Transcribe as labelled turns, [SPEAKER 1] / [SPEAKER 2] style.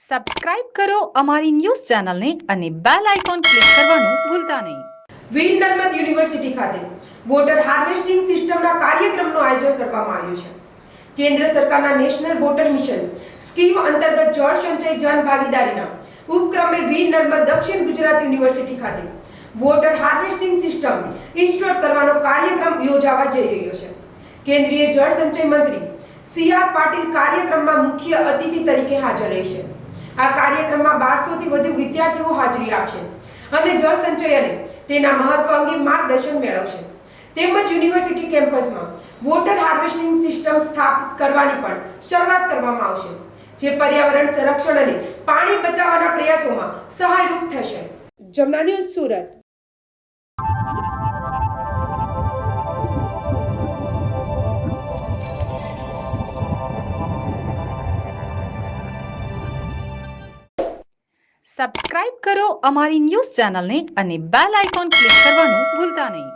[SPEAKER 1] Subscribe કરો અમારી news ચેનલને અને બેલ આઇકોન ક્લિક કરવાનું ભૂલતા નહીં.
[SPEAKER 2] વીર નર્મદ યુનિવર્સિટી ખાતે વોટર હાર્વેસ્ટિંગ સિસ્ટમના કાર્યક્રમનું આયોજન કરવામાં આવ્યું છે. કેન્દ્ર સરકારના નેશનલ વોટર મિશન સ્કીમ અંતર્ગત જળ સંચય જન ભાગીદારીના ઉપક્રમે વીર નર્મદ દક્ષિણ ગુજરાત યુનિવર્સિટી ખાતે વોટર હાર્વેસ્ટિંગ સિસ્ટમ ઇન્સ્ટોલ કરવાનો કાર્યક્રમ યોજાવા જઈ રહ્યો છે. કેન્દ્રીય જળ સંચય મંત્રી સી.આર. પાટીલ કાર્યક્રમમાં મુખ્ય અતિથિ તરીકે હાજર રહેશે. આ કાર્યક્રમમાં 1200 થી વધુ વિદ્યાર્થીઓ હાજરી આપશે અને જળ સંચય અને તેના મહત્વ અંગે માર્ગદર્શન મેળવશે. તેમજ યુનિવર્સિટી કેમ્પસમાં વોટર હાર્વેસ્ટિંગ સિસ્ટમ સ્થાપિત કરવાની પણ શરૂઆત કરવામાં આવશે, જે પર્યાવરણ સંરક્ષણ અને પાણી બચાવવાના પ્રયાસોમાં સહાયરૂપ થશે. જમના ન્યૂઝ સુરત.
[SPEAKER 1] સબસ્ક્રાઇબ કરો અમારી ન્યૂઝ ચેનલને અને બેલ આઇકોન ક્લિક કરવાનું ભૂલતા નહીં.